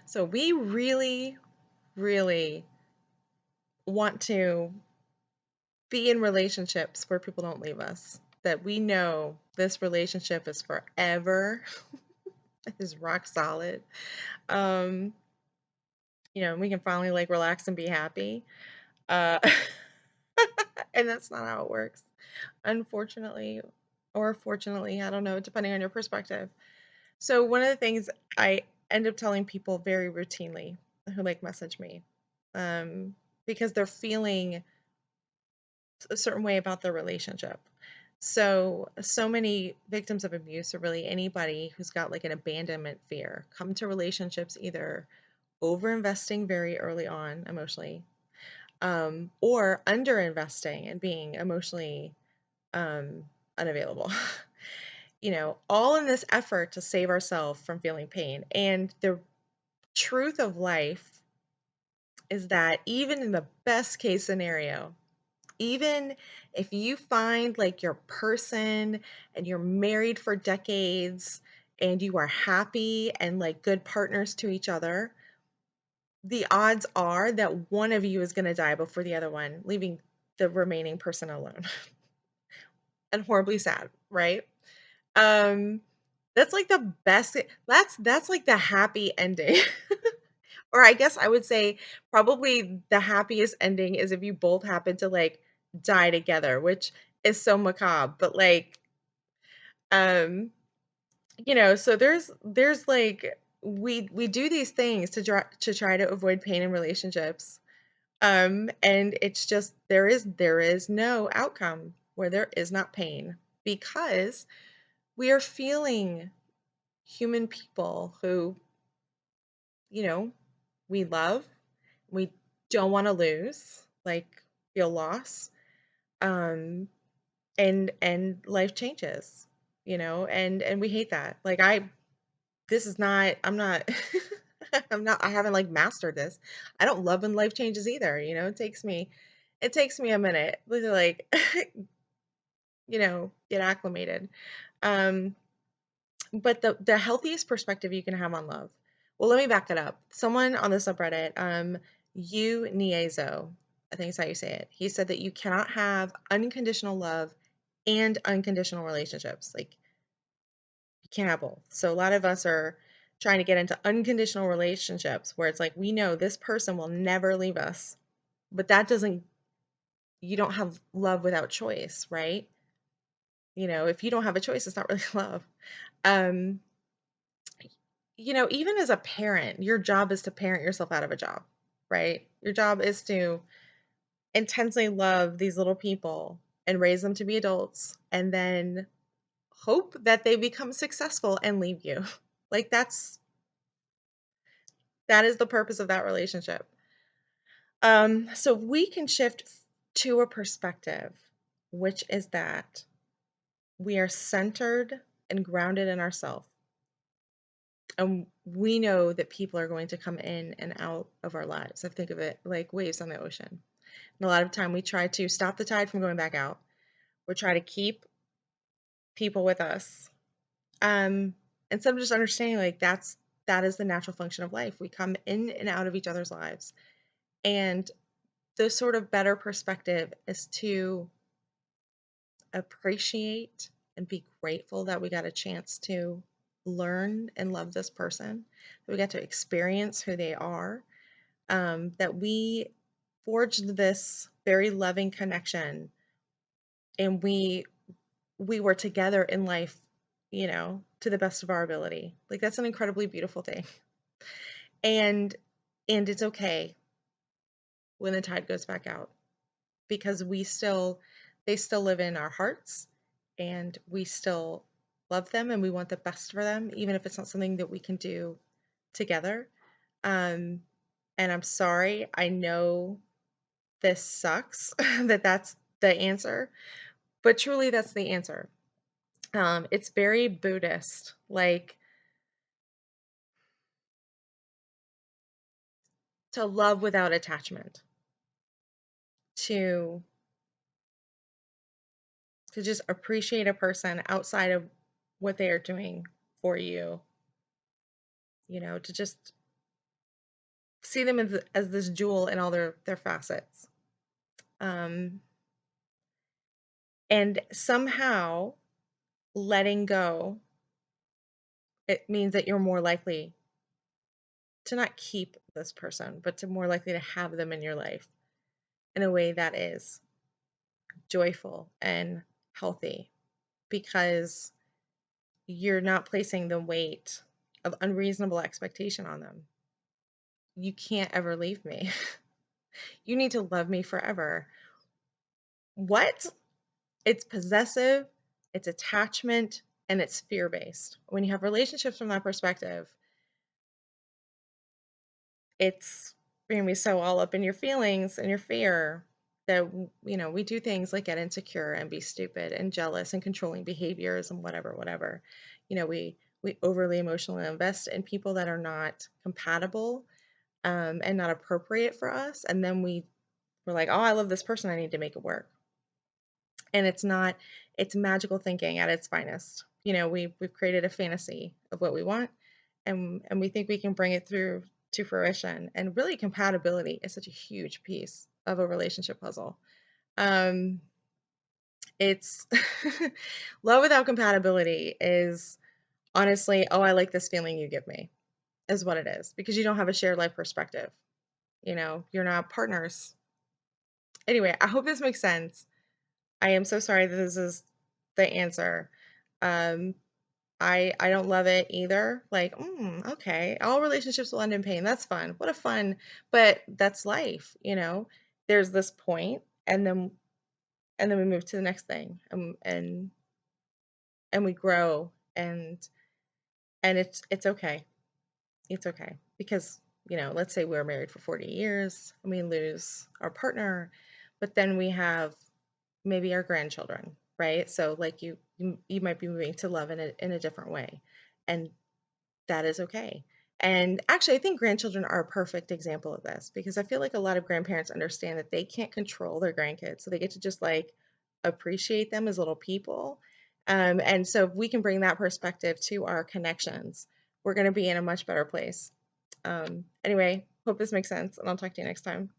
So we really, really want to be in relationships where people don't leave us, that we know this relationship is forever, is rock solid. Um, we can finally like relax and be happy. Uh, and that's not how it works, unfortunately, or fortunately, I don't know, depending on your perspective. So one of the things I end up telling people very routinely who like message me, um, because they're feeling a certain way about their relationship. So many victims of abuse, or really anybody who's got like an abandonment fear, come to relationships either over investing very early on emotionally, or under investing and being emotionally um, unavailable. All in this effort to save ourselves from feeling pain. And the truth of life is that even in the best case scenario, even if you find like your person and you're married for decades and you are happy and like good partners to each other, the odds are that one of you is going to die before the other one, leaving the remaining person alone. And horribly sad, right? Um that's like the best, that's like the happy ending. Or I guess I would say probably the happiest ending is if you both happen to like die together, which is so macabre, but like um so there's like we do these things to try to avoid pain in relationships. And it's just there is no outcome where there is not pain, because we are feeling human people who, you know, we love, we don't want to lose, like feel loss. Um, and life changes, and we hate that. Like this is not, I'm not, I haven't like mastered this. I don't love when life changes either. It takes me a minute to like, get acclimated. Um, But the healthiest perspective you can have on love. Well, let me back it up. Someone on the subreddit, you Niezo, I think is how you say it. He said that you cannot have unconditional love and unconditional relationships. Like you can't have both. So a lot of us are trying to get into unconditional relationships where it's like we know this person will never leave us, but that doesn't. You don't have love without choice, right? If you don't have a choice, it's not really love. Um, even as a parent, your job is to parent yourself out of a job, right? Your job is to intensely love these little people and raise them to be adults and then hope that they become successful and leave you. Like that is the purpose of that relationship. So we can shift to a perspective, which is that we are centered and grounded in ourselves. And we know that people are going to come in and out of our lives. I think of it like waves on the ocean. And a lot of time we try to stop the tide from going back out. We try to keep people with us. Um, Instead of just understanding like that is the natural function of life. We come in and out of each other's lives. And the sort of better perspective is to appreciate and be grateful that we got a chance to learn and love this person, that we got to experience who they are, that we forged this very loving connection, and we were together in life, to the best of our ability. Like that's an incredibly beautiful thing. And it's okay when the tide goes back out, because they still live in our hearts, and we still love them and we want the best for them, even if it's not something that we can do together. Um, and I'm sorry, I know this sucks that that's the answer, but truly that's the answer. It's very Buddhist, like to love without attachment, to just appreciate a person outside of what they are doing for you, to just see them as this jewel in all their facets. Um, and somehow letting go, it means that you're more likely to not keep this person, but to more likely to have them in your life in a way that is joyful and healthy because you're not placing the weight of unreasonable expectation on them. You can't ever leave me. You need to love me forever. What? It's possessive, it's attachment, and it's fear based. When you have relationships from that perspective, it's you're gonna be so all up in your feelings and your fear that we do things like get insecure and be stupid and jealous and controlling behaviors and whatever. We overly emotionally invest in people that are not compatible, and not appropriate for us, and then we're like, oh, I love this person, I need to make it work. And it's not, it's magical thinking at its finest. We've created a fantasy of what we want, and we think we can bring it through to fruition. And really, compatibility is such a huge piece of a relationship puzzle. um it's love without compatibility is honestly, oh, I like this feeling you give me, is what it is, because you don't have a shared life perspective. You're not partners. Anyway, I hope this makes sense. I am so sorry that this is the answer. Um, I don't love it either. Like, okay, all relationships will end in pain. That's fun. What a fun, but that's life. There's this point, and then we move to the next thing, and we grow, and it's okay. It's okay because let's say we're married for 40 years and we lose our partner, but then we have maybe our grandchildren, right? So like you might be moving to love in a different way, and that is okay. And actually, I think grandchildren are a perfect example of this because I feel like a lot of grandparents understand that they can't control their grandkids, so they get to just like appreciate them as little people. And so if we can bring that perspective to our connections, we're going to be in a much better place. Anyway, hope this makes sense, and I'll talk to you next time.